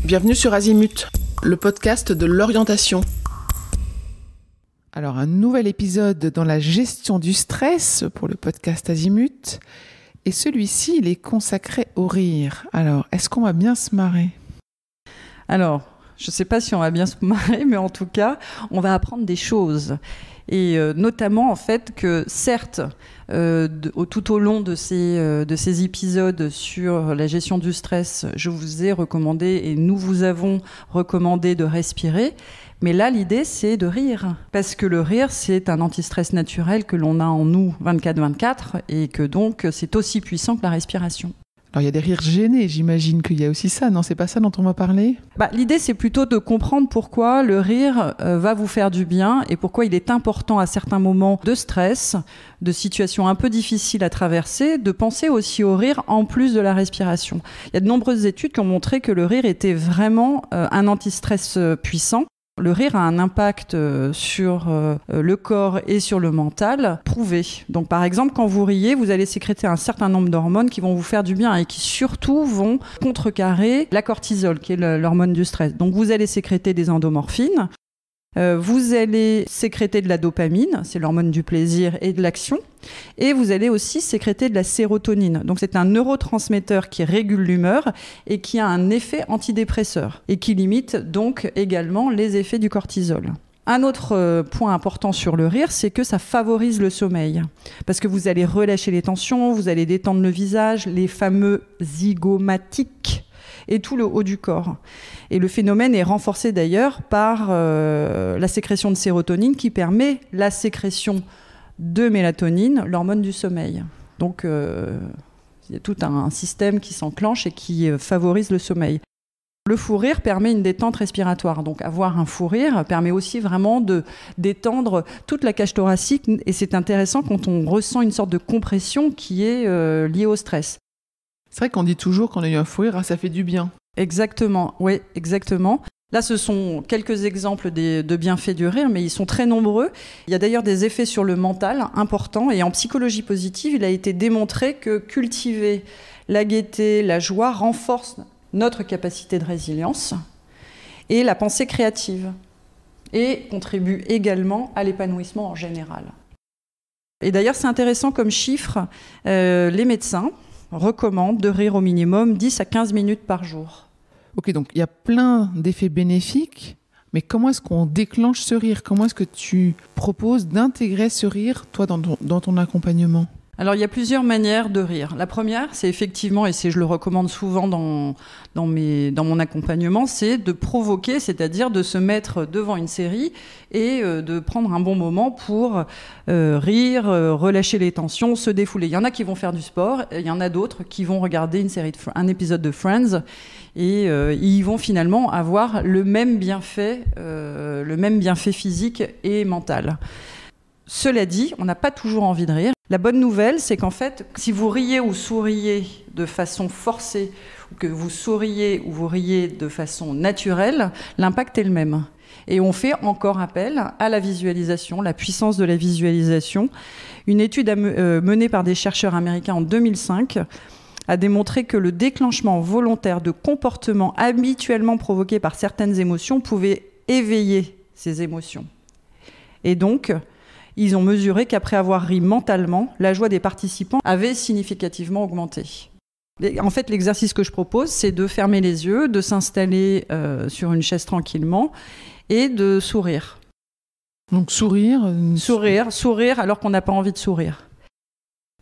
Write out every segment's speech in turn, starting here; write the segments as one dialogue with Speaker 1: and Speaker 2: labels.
Speaker 1: Bienvenue sur Azimut, le podcast de l'orientation. Alors, un nouvel épisode dans la gestion du stress pour le podcast Azimut. Et celui-ci, il est consacré au rire. Alors, est-ce qu'on va bien se marrer ?
Speaker 2: Alors, je ne sais pas si on va bien se marrer, mais en tout cas, on va apprendre des choses. Et notamment, en fait, que certes, tout au long de ces épisodes sur la gestion du stress, je vous ai recommandé et nous vous avons recommandé de respirer. Mais là, l'idée, c'est de rire. Parce que le rire, c'est un anti-stress naturel que l'on a en nous 24/24 et que donc, c'est aussi puissant que la respiration.
Speaker 1: Alors, il y a des rires gênés, j'imagine qu'il y a aussi ça. Non, c'est pas ça dont on va parler ?
Speaker 2: L'idée, c'est plutôt de comprendre pourquoi le rire va vous faire du bien et pourquoi il est important à certains moments de stress, de situations un peu difficiles à traverser, de penser aussi au rire en plus de la respiration. Il y a de nombreuses études qui ont montré que le rire était vraiment un anti-stress puissant. Le rire a un impact sur le corps et sur le mental prouvé. Donc par exemple, quand vous riez, vous allez sécréter un certain nombre d'hormones qui vont vous faire du bien et qui surtout vont contrecarrer la cortisol, qui est l'hormone du stress. Donc vous allez sécréter des endomorphines, vous allez sécréter de la dopamine, c'est l'hormone du plaisir et de l'action, et vous allez aussi sécréter de la sérotonine. Donc c'est un neurotransmetteur qui régule l'humeur et qui a un effet antidépresseur et qui limite donc également les effets du cortisol. Un autre point important sur le rire, c'est que ça favorise le sommeil. Parce que vous allez relâcher les tensions, vous allez détendre le visage, les fameux zygomatiques, et tout le haut du corps. Et le phénomène est renforcé d'ailleurs par la sécrétion de sérotonine qui permet la sécrétion de mélatonine, l'hormone du sommeil. Donc il y a tout un système qui s'enclenche et qui favorise le sommeil. Le fou rire permet une détente respiratoire. Donc avoir un fou rire permet aussi vraiment de détendre toute la cage thoracique. Et c'est intéressant quand on ressent une sorte de compression qui est liée au stress.
Speaker 1: C'est vrai qu'on dit toujours qu'on a eu un fou rire, ça fait du bien.
Speaker 2: Exactement, oui, exactement. Là, ce sont quelques exemples de bienfaits du rire, mais ils sont très nombreux. Il y a d'ailleurs des effets sur le mental importants. Et en psychologie positive, il a été démontré que cultiver la gaieté, la joie renforce notre capacité de résilience et la pensée créative et contribue également à l'épanouissement en général. Et d'ailleurs, c'est intéressant comme chiffre, les médecins recommandent de rire au minimum 10 à 15 minutes par jour.
Speaker 1: Ok, donc il y a plein d'effets bénéfiques, mais comment est-ce qu'on déclenche ce rire ? Comment est-ce que tu proposes d'intégrer ce rire, toi, dans ton accompagnement ?
Speaker 2: Alors, il y a plusieurs manières de rire. La première, c'est effectivement, et je le recommande souvent dans mon accompagnement, c'est de provoquer, c'est-à-dire de se mettre devant une série et de prendre un bon moment pour rire, relâcher les tensions, se défouler. Il y en a qui vont faire du sport, et il y en a d'autres qui vont regarder un épisode de Friends et ils vont finalement avoir le même bienfait physique et mental. Cela dit, on n'a pas toujours envie de rire. La bonne nouvelle, c'est qu'en fait, si vous riez ou souriez de façon forcée, ou que vous souriez ou vous riez de façon naturelle, l'impact est le même. Et on fait encore appel à la visualisation, la puissance de la visualisation. Une étude menée par des chercheurs américains en 2005 a démontré que le déclenchement volontaire de comportements habituellement provoqués par certaines émotions pouvait éveiller ces émotions. Et donc, ils ont mesuré qu'après avoir ri mentalement, la joie des participants avait significativement augmenté. En fait, l'exercice que je propose, c'est de fermer les yeux, de s'installer sur une chaise tranquillement et de sourire.
Speaker 1: Donc sourire
Speaker 2: alors qu'on n'a pas envie de sourire.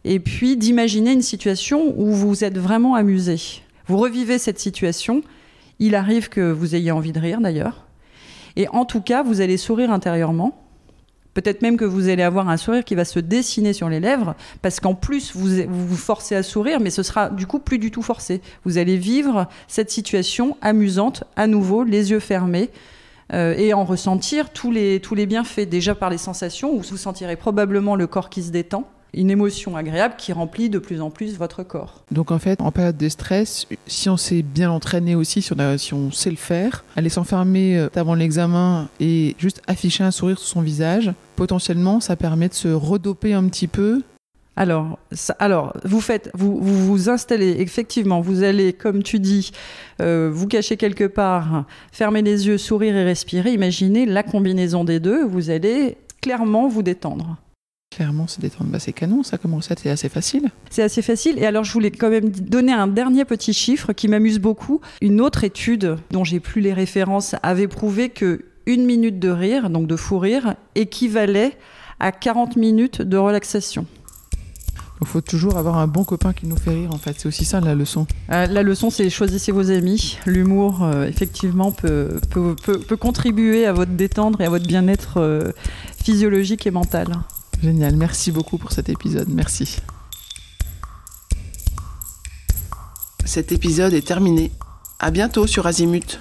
Speaker 2: Et puis d'imaginer une situation où vous êtes vraiment amusé. Vous revivez cette situation, il arrive que vous ayez envie de rire d'ailleurs, et en tout cas, vous allez sourire intérieurement. Peut-être même que vous allez avoir un sourire qui va se dessiner sur les lèvres, parce qu'en plus, vous vous forcez à sourire, mais ce sera du coup plus du tout forcé. Vous allez vivre cette situation amusante, à nouveau, les yeux fermés, et en ressentir tous les bienfaits, déjà par les sensations, où vous sentirez probablement le corps qui se détend, une émotion agréable qui remplit de plus en plus votre corps.
Speaker 1: Donc en fait, en période de stress, si on s'est bien entraîné aussi, si on sait le faire, aller s'enfermer avant l'examen et juste afficher un sourire sur son visage, potentiellement ça permet de se redoper un petit peu
Speaker 2: Alors, vous vous installez, effectivement, vous allez, comme tu dis, vous cacher quelque part, fermer les yeux, sourire et respirer. Imaginez la combinaison des deux, vous allez clairement vous détendre.
Speaker 1: Clairement, se détendre, c'est canon, ça commence à être assez facile.
Speaker 2: C'est assez facile. Et alors, je voulais quand même donner un dernier petit chiffre qui m'amuse beaucoup. Une autre étude, dont j'ai plus les références, avait prouvé que 1 minute de rire, donc de fou rire, équivalait à 40 minutes de relaxation.
Speaker 1: Il faut toujours avoir un bon copain qui nous fait rire, en fait. C'est aussi ça, la leçon.
Speaker 2: La leçon, c'est choisissez vos amis. L'humour, effectivement, peut contribuer à votre détendre et à votre bien-être physiologique et mental.
Speaker 1: Génial. Merci beaucoup pour cet épisode. Merci. Cet épisode est terminé. À bientôt sur Azimut.